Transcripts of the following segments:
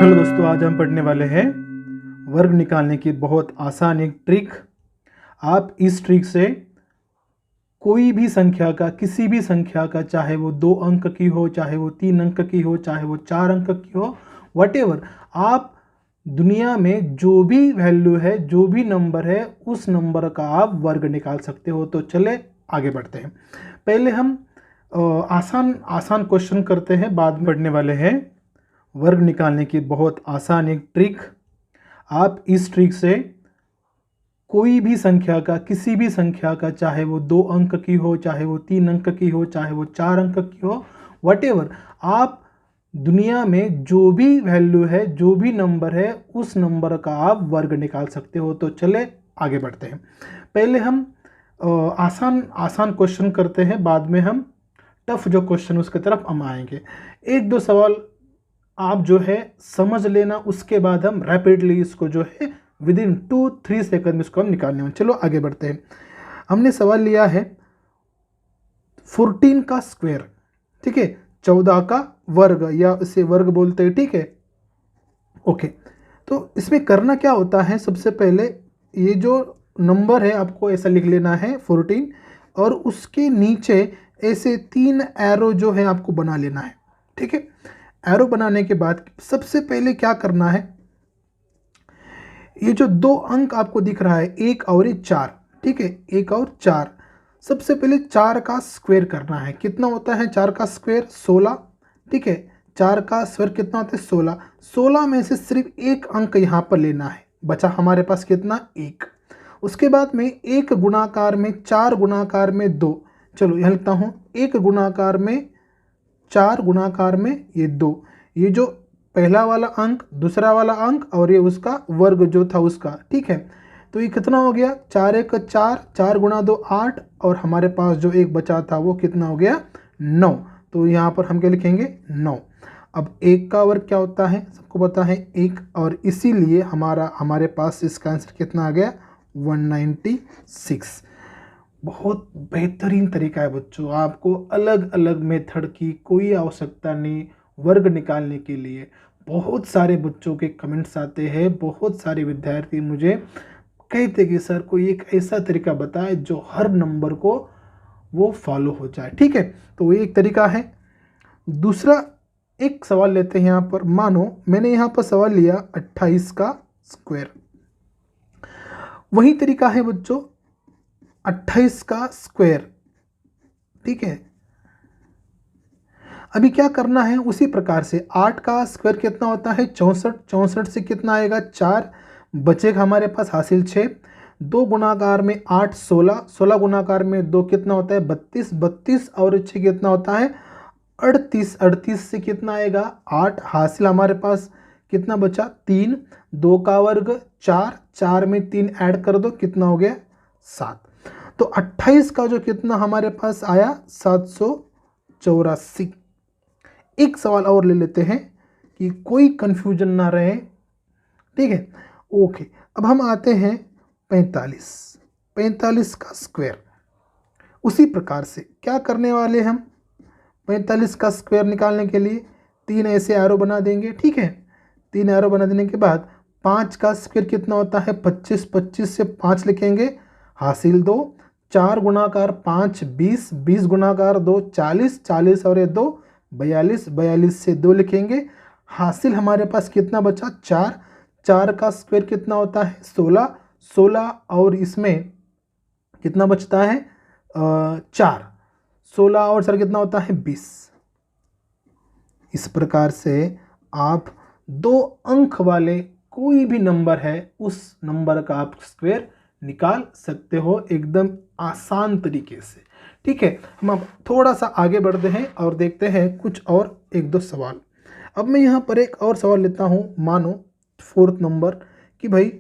Hello दोस्तों, आज हम पढ़ने वाले हैं वर्ग निकालने की बहुत आसान एक ट्रिक। आप इस ट्रिक से कोई भी संख्या का, किसी भी संख्या का, चाहे वो 2 अंक की हो, चाहे वो 3 अंक की हो, चाहे वो 4 अंक की हो, वटेवर, आप दुनिया में जो भी वैल्यू है, जो भी नंबर है, उस नंबर का आप वर्ग निकाल सकते हो। तो चले आगे बढ़ते हैं। पहले हम आसान आसान क्वेश्चन करते हैं, बाद में पढ़ने वाले हैं वर्ग निकालने की बहुत आसान एक ट्रिक। आप इस ट्रिक से कोई भी संख्या का, किसी भी संख्या का, चाहे वो 2 अंक की हो, चाहे वो 3 अंक की हो, चाहे वो 4 अंक की हो, वटेवर, आप दुनिया में जो भी वैल्यू है, जो भी नंबर है, उस नंबर का आप वर्ग निकाल सकते हो। तो चले आगे बढ़ते हैं। पहले हम आसान आसान क्वेश्चन करते हैं, बाद में हम टफ जो क्वेश्चन उसकी तरफ हम आएंगे। एक दो सवाल आप जो है समझ लेना, उसके बाद हम रैपिडली इसको जो है विदिन 2-3 सेकंड में इसको हम निकालने वाले। चलो आगे बढ़ते हैं। हमने सवाल लिया है 14 का स्क्वायर, ठीक है, 14 का वर्ग, या इसे वर्ग बोलते हैं, ठीक है, ओके। तो इसमें करना क्या होता है, सबसे पहले ये जो नंबर है आपको ऐसा लिख लेना है 14, और उसके नीचे ऐसे 3 एरो जो है आपको बना लेना है, ठीक है। एरो बनाने के बाद सबसे पहले क्या करना है, ये जो 2 अंक आपको दिख रहा है, 1 और 4, ठीक है, 1 और 4, सबसे पहले 4 का स्क्वायर करना है। कितना होता है 4 का स्क्वायर? 16, ठीक है। 4 का स्क्वायर कितना होता है? 16। 16 में से सिर्फ एक अंक यहाँ पर लेना है, बचा हमारे पास कितना? 1। उसके बाद में 1 गुणाकार में 4 गुणाकार में 2, चलो यहाँ लिखता हूँ, 1 गुणाकार में 4 गुणाकार में ये 2, ये जो पहला वाला अंक, दूसरा वाला अंक, और ये उसका वर्ग जो था उसका, ठीक है। तो ये कितना हो गया? 4 1 4, 4 गुणा 2 8, और हमारे पास जो एक बचा था वो कितना हो गया? 9। तो यहाँ पर हम क्या लिखेंगे? 9। अब 1 का वर्ग क्या होता है सबको पता है, 1, और इसीलिए हमारे पास इसका आंसर कितना आ गया? 196। बहुत बेहतरीन तरीका है बच्चों, आपको अलग अलग मेथड की कोई आवश्यकता नहीं वर्ग निकालने के लिए। बहुत सारे बच्चों के कमेंट्स आते हैं, बहुत सारे विद्यार्थी मुझे कहते कि सर कोई एक ऐसा तरीका बताए जो हर नंबर को वो फॉलो हो जाए, ठीक है। तो ये एक तरीका है। दूसरा एक सवाल लेते हैं यहाँ पर। मानो मैंने यहाँ पर सवाल लिया 28 का स्क्वायर, वही तरीका है बच्चों, 28 का स्क्वायर, ठीक है। अभी क्या करना है, उसी प्रकार से 8 का स्क्वायर कितना होता है? 64। 64 से कितना आएगा? 4, बचेगा हमारे पास हासिल 6। 2 गुणाकार में 8 16, 16 गुणाकार में 2 कितना होता है? 32, 32 और 6 कितना होता है? 38, 38 से कितना आएगा? 8, हासिल हमारे पास कितना बचा? 3, 2 का वर्ग 4, 4 में 3 ऐड कर दो, कितना हो गया? 7। तो 28 का जो कितना हमारे पास आया? 784। एक सवाल और ले लेते हैं कि कोई कंफ्यूजन ना रहे, ठीक है, ओके। अब हम आते हैं 45, 45 का स्क्वायर। उसी प्रकार से क्या करने वाले हम, 45 का स्क्वायर निकालने के लिए 3 ऐसे एरो बना देंगे, ठीक है। 3 एरो बना देने के बाद 5 का स्क्वायर कितना होता है? 25, 25 से 5 लिखेंगे, हासिल 2। 4 गुणाकार 5 20, 20 गुणाकार 2 40, 40 और ये 2 42, 42 से 2 लिखेंगे, हासिल हमारे पास कितना बचा? 4। 4 का स्क्वायर कितना होता है? 16, 16 और इसमें कितना बचता है? 4, 16 और 4 कितना होता है? 20। इस प्रकार से आप 2 अंक वाले कोई भी नंबर है उस नंबर का आप स्क्वायर निकाल सकते हो एकदम आसान तरीके से, ठीक है। हम अब थोड़ा सा आगे बढ़ते हैं और देखते हैं कुछ और 1-2 सवाल। अब मैं यहाँ पर एक और सवाल लेता हूँ, मानो 4th नंबर, कि भाई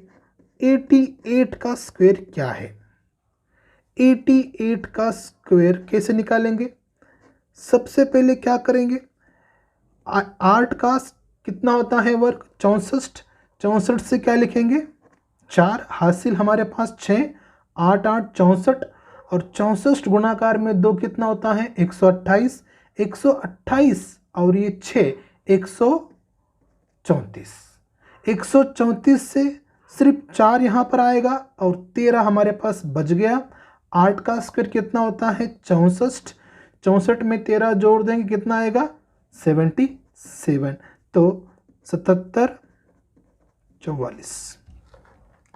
88 का स्क्वायर क्या है? 88 का स्क्वायर कैसे निकालेंगे? सबसे पहले क्या करेंगे, 8 का कितना होता है वर्ग? 64। 64 से क्या लिखेंगे? 4, हासिल हमारे पास 6, 8 8 64, और 64 गुणाकार में 2 कितना होता है? 128, 128 और ये 6, 134। 134 से सिर्फ 4 यहाँ पर आएगा और 13 हमारे पास बच गया। 8 का स्क्वायर कितना होता है? 64। 64 में 13 जोड़ देंगे कितना आएगा? 77। तो 77 44।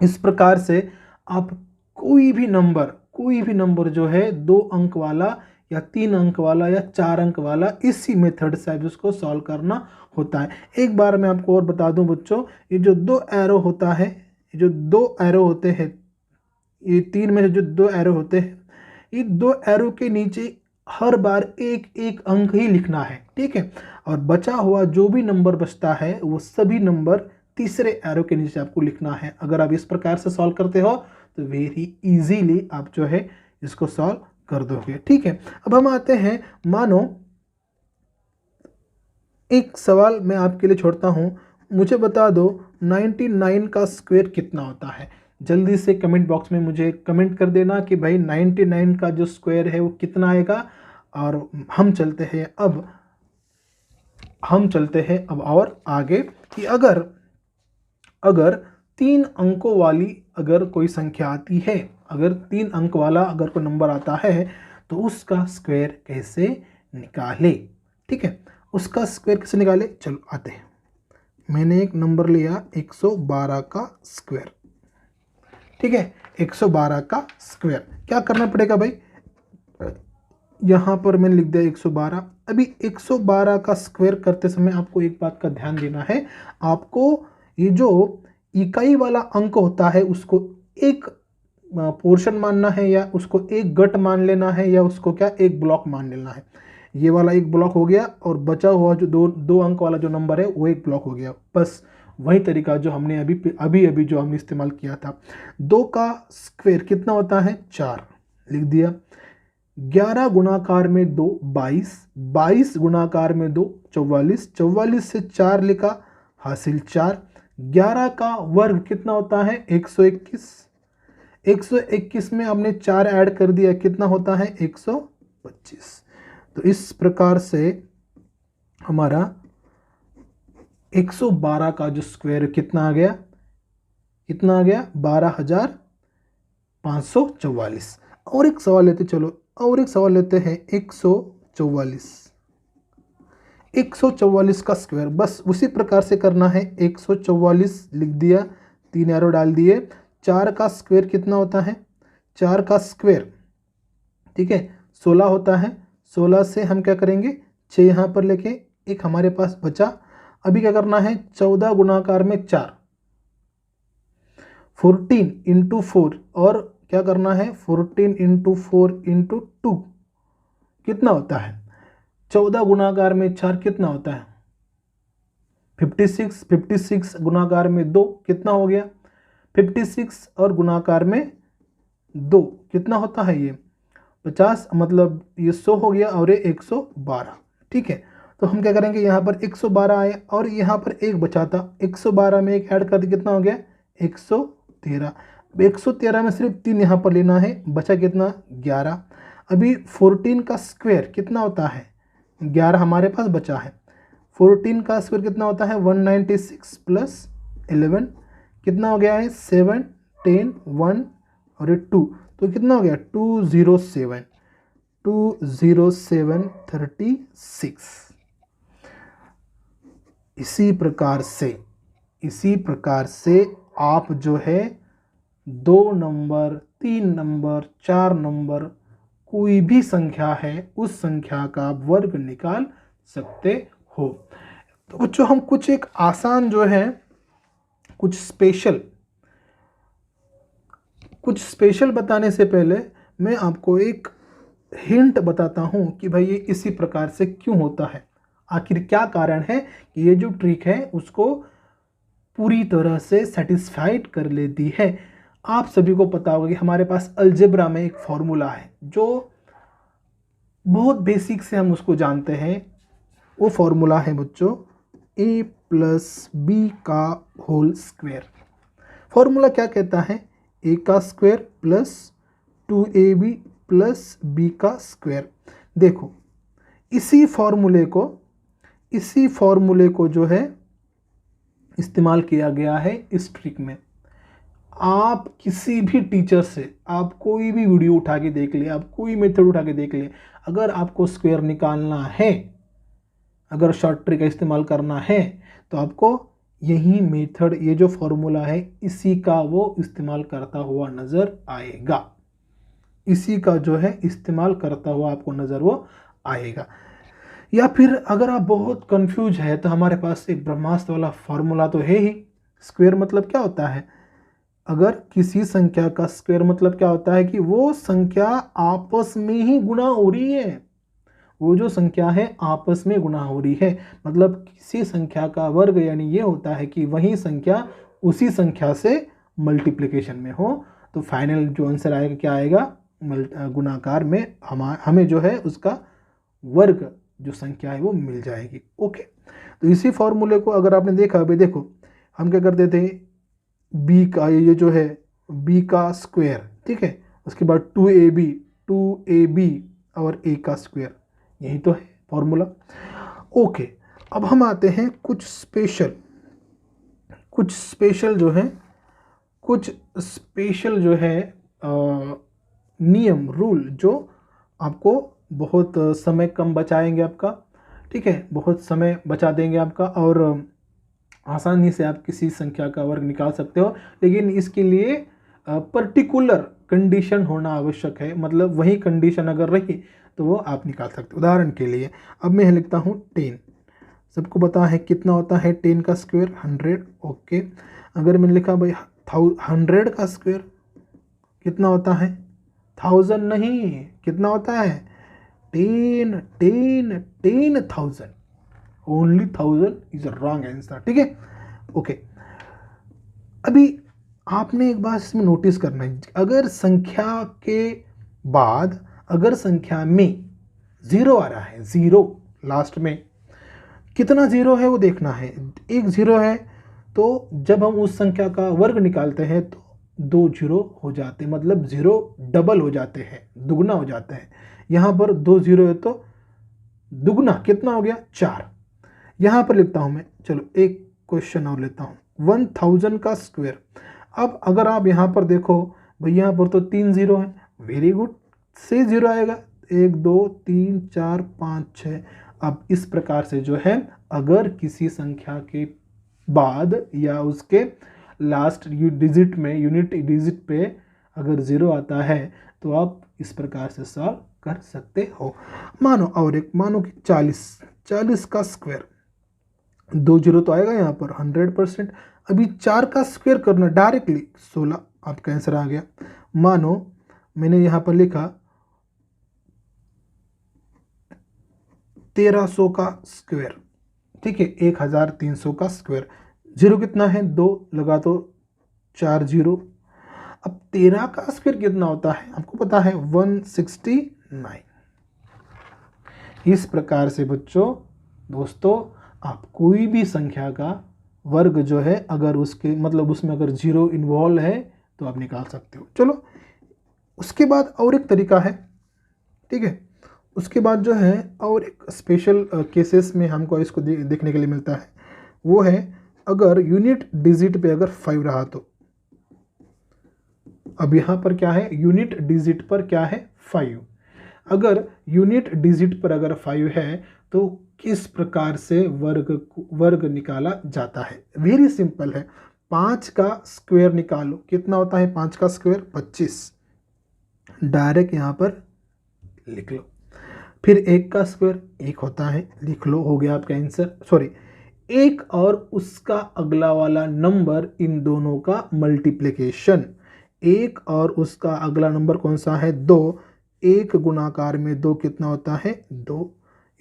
इस प्रकार से आप कोई भी नंबर जो है 2 अंक वाला या 3 अंक वाला या 4 अंक वाला, इसी मेथड से आप इसको सॉल्व करना होता है। एक बार मैं आपको और बता दूं बच्चों, ये जो 2 एरो होता है, ये जो 2 एरो होते हैं, ये 3 में से जो 2 एरो होते हैं, ये 2 एरो के नीचे हर बार एक एक अंक ही लिखना है, ठीक है। और बचा हुआ जो भी नंबर बचता है वो सभी नंबर तीसरे एरो के नीचे आपको लिखना है। अगर आप इस प्रकार से सॉल्व करते हो तो वेरी इजीली आप जो है इसको सॉल्व कर दोगे, ठीक है। अब हम आते हैं, मानो एक सवाल मैं आपके लिए छोड़ता हूं, मुझे बता दो 99 का स्क्वायर कितना होता है। जल्दी से कमेंट बॉक्स में मुझे कमेंट कर देना कि भाई 99 का जो स्क्वायर है वो कितना आएगा। और हम चलते हैं अब और आगे कि अगर 3 अंकों वाली अगर कोई संख्या आती है, अगर 3 अंक वाला अगर कोई नंबर आता है तो उसका स्क्वायर कैसे निकाले, ठीक है। उसका स्क्वायर कैसे निकाले, चलो आते हैं। मैंने एक नंबर लिया 112 का स्क्वायर, ठीक है। 112 का स्क्वायर क्या करना पड़ेगा भाई, यहाँ पर मैंने लिख दिया 112। अभी 112 का स्क्वायर करते समय आपको एक बात का ध्यान देना है, आपको ये जो इकाई वाला अंक होता है उसको एक पोर्शन मानना है, या उसको एक गट मान लेना है, या उसको क्या एक ब्लॉक मान लेना है। ये वाला एक ब्लॉक हो गया और बचा हुआ जो दो अंक वाला जो नंबर है वो एक ब्लॉक हो गया। बस वही तरीका जो हमने अभी जो हमने इस्तेमाल किया था। 2 का स्क्वायर कितना होता है? 4 लिख दिया। 11 गुणाकार में 2 22, 22 गुणाकार में 2 44, 44 से 4 लिखा, हासिल 4। 11 का वर्ग कितना होता है? 121। 121 में हमने 4 ऐड कर दिया, कितना होता है? 125। तो इस प्रकार से हमारा 112 का जो स्क्वायर कितना आ गया? 12,544। और एक सवाल लेते, चलो और एक सवाल लेते हैं 144। 144 का स्क्वायर बस उसी प्रकार से करना है। 144 लिख दिया, 3 एरो डाल दिए। 4 का स्क्वायर कितना होता है? 4 का स्क्वायर, ठीक है, 16 होता है। 16 से हम क्या करेंगे? 6 यहाँ पर लेके एक हमारे पास बचा। अभी क्या करना है? 14 गुणाकार में 4, 14 इंटू 4, और क्या करना है? 14 इंटू 4 इंटू 2 कितना होता है? 14 गुणाकार में 4 कितना होता है? 56। 56 गुणाकार में 2 कितना हो गया? 56 और गुणाकार में 2 कितना होता है? ये 50, मतलब ये 100 हो गया और ये 112, ठीक है। तो हम क्या करेंगे? यहाँ पर 112 आए और यहाँ पर एक बचा था, 112 में एक ऐड कर दिया, कितना हो गया? 113। 113 में सिर्फ 3 यहाँ पर लेना है, बचा कितना? 11। अभी 14 का स्क्वायर कितना होता है? 11 हमारे पास बचा है। 14 का स्क्वायर कितना होता है? 196 प्लस 11 कितना हो गया है? 7 10 1 और 2, तो कितना हो गया? 207 36। इसी प्रकार से आप जो है 2 नंबर, 3 नंबर, 4 नंबर, कोई भी संख्या है उस संख्या का वर्ग निकाल सकते हो। तो बच्चों हम कुछ एक आसान जो है कुछ स्पेशल बताने से पहले मैं आपको एक हिंट बताता हूं कि भाई ये इसी प्रकार से क्यों होता है, आखिर क्या कारण है कि ये जो ट्रिक है उसको पूरी तरह से सेटिस्फाइड कर लेती है। आप सभी को पता होगा कि हमारे पास अलजेब्रा में एक फॉर्मूला है जो बहुत बेसिक से हम उसको जानते हैं। वो फॉर्मूला है बच्चों a प्लस बी का होल स्क्वायर। फॉर्मूला क्या कहता है? a का square plus 2ab plus b का स्क्वायर। देखो इसी फॉर्मूले को जो है इस्तेमाल किया गया है इस ट्रिक में। आप किसी भी टीचर से आप कोई भी वीडियो उठा के देख ले, आप कोई मेथड उठा के देख ले, अगर आपको स्क्वायर निकालना है, अगर शॉर्ट ट्रिक का इस्तेमाल करना है, तो आपको यही मेथड, ये जो फॉर्मूला है, इसी का वो इस्तेमाल करता हुआ नज़र आएगा। इसी का जो है इस्तेमाल करता हुआ आपको नज़र वो आएगा। या फिर अगर आप बहुत कंफ्यूज है तो हमारे पास एक ब्रह्मास्त्र वाला फॉर्मूला तो है ही। स्क्वायर मतलब क्या होता है? अगर किसी संख्या का स्क्वायर मतलब क्या होता है कि वो संख्या आपस में ही गुणा हो रही है। वो जो संख्या है आपस में गुणा हो रही है, मतलब किसी संख्या का वर्ग यानी ये होता है कि वही संख्या उसी संख्या से मल्टीप्लिकेशन में हो। तो फाइनल जो आंसर आएगा क्या आएगा? गुणाकार में हमें जो है उसका वर्ग जो संख्या है वो मिल जाएगी। ओके, तो इसी फॉर्मूले को अगर आपने देखा, अभी देखो हम क्या करते थे, बी का ये जो है बी का स्क्वायर, ठीक है, उसके बाद 2ab और a का स्क्वायर, यही तो है फॉर्मूला। ओके, अब हम आते हैं कुछ स्पेशल जो है नियम, रूल, जो आपको बहुत समय कम बचाएंगे आपका, ठीक है, बहुत समय बचा देंगे आपका, और आसानी से आप किसी संख्या का वर्ग निकाल सकते हो। लेकिन इसके लिए पर्टिकुलर कंडीशन होना आवश्यक है, मतलब वही कंडीशन अगर रही तो वो आप निकाल सकते हो। उदाहरण के लिए अब मैं लिखता हूँ 10। सबको पता है कितना होता है 10 का स्क्वायर? 100। ओके, अगर मैंने लिखा भाई 100 का स्क्वायर कितना होता है? 1000 नहीं, कितना होता है? 10,000। Only 1000 is a wrong answer, ठीक है। ओके, अभी आपने एक बात इसमें नोटिस करना है, अगर संख्या के बाद अगर संख्या में जीरो आ रहा है, जीरो लास्ट में, कितना जीरो है वो देखना है। एक जीरो है तो जब हम उस संख्या का वर्ग निकालते हैं तो 2 जीरो हो जाते हैं, मतलब जीरो डबल हो जाते हैं, दुगना हो जाते हैं। यहाँ पर 2 जीरो है तो दुगना कितना हो गया? 4। यहाँ पर लिखता हूँ मैं, चलो एक क्वेश्चन और लेता हूँ, 1000 का स्क्वायर। अब अगर आप यहाँ पर देखो भाई, यहाँ पर तो 3 जीरो है, वेरी गुड, से जीरो आएगा, 1 2 3 4 5 6। अब इस प्रकार से जो है अगर किसी संख्या के बाद या उसके लास्ट डिजिट में, यूनिट डिजिट पे अगर जीरो आता है तो आप इस प्रकार से सॉल्व कर सकते हो। मानो और एक, मानो कि 40 का स्क्वायर, 2 जीरो तो आएगा यहाँ पर 100%। अभी 4 का स्क्वायर करना डायरेक्टली, 16 आपका आंसर आ गया। मानो मैंने यहाँ पर लिखा 1300 का स्क्वायर, ठीक है, 1300 का स्क्वायर, जीरो कितना है? 2 लगा तो 4 जीरो। अब 13 का स्क्वायर कितना होता है आपको पता है? 169। इस प्रकार से बच्चों, दोस्तों, आप कोई भी संख्या का वर्ग जो है अगर उसके मतलब उसमें अगर जीरो इन्वॉल्व है तो आप निकाल सकते हो। चलो, उसके बाद और एक तरीका है, ठीक है, उसके बाद जो है और एक स्पेशल केसेस में हमको इसको देखने के लिए मिलता है, वो है अगर यूनिट डिजिट पे अगर 5 रहा तो। अब यहाँ पर क्या है? यूनिट डिजिट पर क्या है? 5। अगर यूनिट डिजिट पर अगर 5 है तो किस प्रकार से वर्ग निकाला जाता है? वेरी सिंपल है, 5 का स्क्वायर निकालो, कितना होता है 5 का स्क्वायर? 25। डायरेक्ट यहाँ पर लिख लो। फिर 1 का स्क्वायर 1 होता है, लिख लो, हो गया आपका आंसर। सॉरी, 1 और उसका अगला वाला नंबर, इन दोनों का मल्टीप्लिकेशन। 1 और उसका अगला नंबर कौन सा है? 2। 1 गुणाकार में 2 कितना होता है? 2।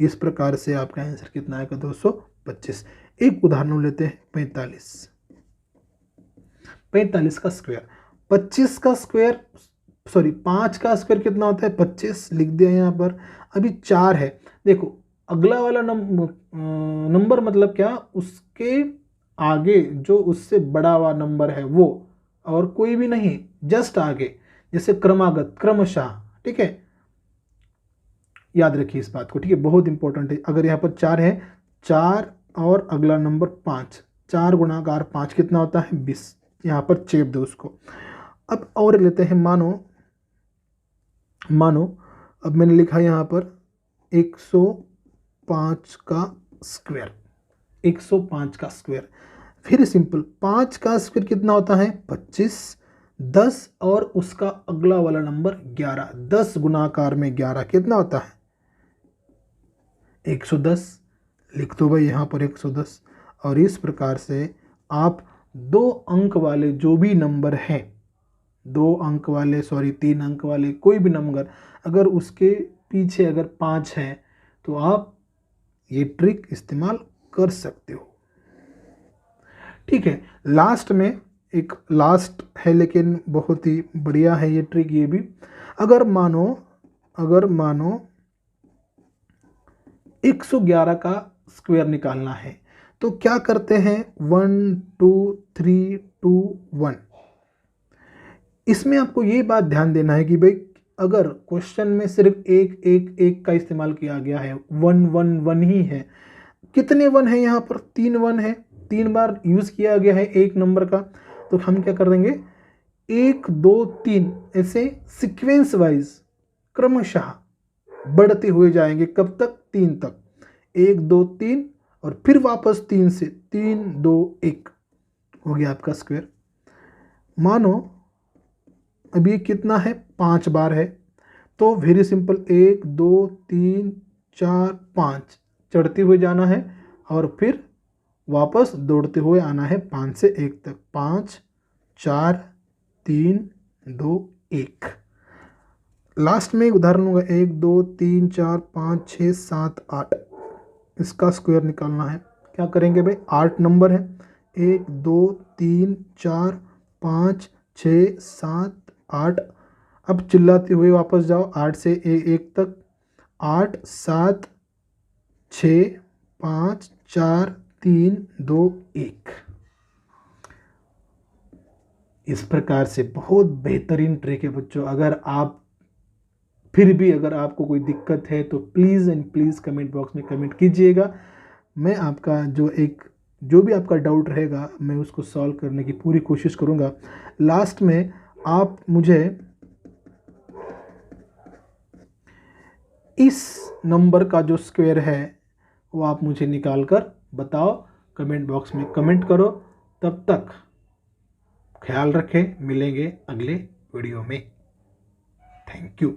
इस प्रकार से आपका आंसर कितना आएगा? 225। एक उदाहरण लेते हैं, 45 का स्क्वायर। 25 का स्क्वायर, सॉरी 5 का स्क्वायर कितना होता है? 25, लिख दिया यहाँ पर। अभी 4 है, देखो अगला वाला नंबर मतलब क्या? उसके आगे जो उससे बड़ा हुआ नंबर है वो, और कोई भी नहीं, जस्ट आगे, जैसे क्रमागत, क्रमशः, ठीक है, याद रखिए इस बात को, ठीक है, बहुत इंपॉर्टेंट है। अगर यहाँ पर 4 है, 4 और अगला नंबर 5, 4 गुणाकार 5 कितना होता है 20। यहाँ पर चेप दो उसको। अब और लेते हैं, मानो अब मैंने लिखा यहाँ पर 105 का स्क्वायर, 105 का स्क्वायर। फिर सिंपल, 5 का स्क्वायर कितना होता है 25, 10 और उसका अगला वाला नंबर 11, 10 गुणाकार में 11 कितना होता है 110। लिख दो भाई यहाँ पर 110। और इस प्रकार से आप 2 अंक वाले जो भी नंबर हैं, 2 अंक वाले 3 अंक वाले कोई भी नंबर, अगर उसके पीछे अगर 5 है तो आप ये ट्रिक इस्तेमाल कर सकते हो। ठीक है, लास्ट में एक लास्ट है लेकिन बहुत ही बढ़िया है ये ट्रिक ये भी। अगर मानो 111 का स्क्वायर निकालना है तो क्या करते हैं 1 2 3 2 1। इसमें आपको ये बात ध्यान देना है कि भाई अगर क्वेश्चन में सिर्फ एक का इस्तेमाल किया गया है, 1 1 1 ही है, कितने 1 है यहाँ पर 3 1 है, 3 बार यूज़ किया गया है एक नंबर का, तो हम क्या कर देंगे 1 2 3 ऐसे सीक्वेंस वाइज क्रमशः बढ़ते हुए जाएंगे। कब तक 3 तक, 1 2 3 और फिर वापस 3 से 3 2 1 हो गया आपका स्क्वायर। मानो अब ये कितना है 5 बार है, तो वेरी सिंपल 1 2 3 4 5 चढ़ते हुए जाना है और फिर वापस दौड़ते हुए आना है 5 से 1 तक, 5 4 3 2 1। लास्ट में एक उदाहरण होगा 1 2 3 4 5 6 7 8, इसका स्क्वायर निकालना है। क्या करेंगे भाई 8 नंबर है, 1 2 3 4 5 6 7 8। अब चिल्लाते हुए वापस जाओ 8 से 1 तक, 8 7 6 5 4 3 2 1। इस प्रकार से बहुत बेहतरीन ट्रिक है बच्चों। अगर आप फिर भी अगर आपको कोई दिक्कत है तो please and please comment box में कमेंट कीजिएगा। मैं आपका जो भी आपका डाउट रहेगा मैं उसको सॉल्व करने की पूरी कोशिश करूँगा। लास्ट में आप मुझे इस नंबर का जो स्क्वायर है वो आप मुझे निकाल कर बताओ, कमेंट बॉक्स में कमेंट करो। तब तक ख्याल रखें, मिलेंगे अगले वीडियो में। Thank you.